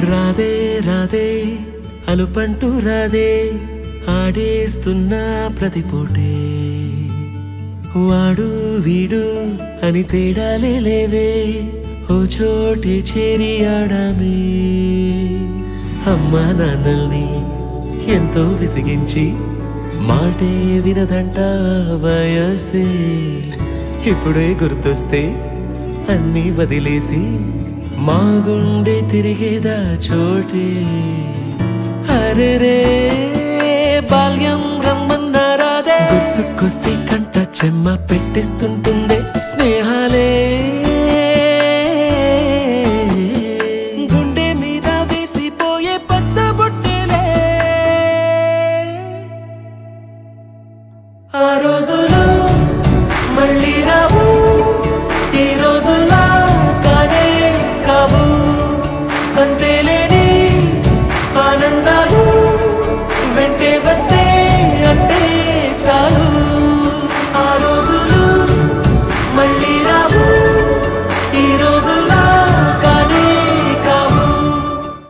రాధే రాధే అలుపంటూ రాధే ఆడేస్తున్నా ప్రతిపూటే వాడు వీడు అని తేడాలే లేవే ఓ చోటే చేరి ఆడామే అమ్మా నాన్నల్ని ఎంతో విసిగించి మాటే వినదంట వయసే ఇప్పుడే గుర్తొస్తే అన్నీ వదిలేసి మా గుండె తిరిగేదా చోటే అరే రే బాల్యం రమ్మన్నారాదే గుర్తుకొస్తే కంట చెమ్మ పెట్టిస్తుంటుందే స్నేహాలే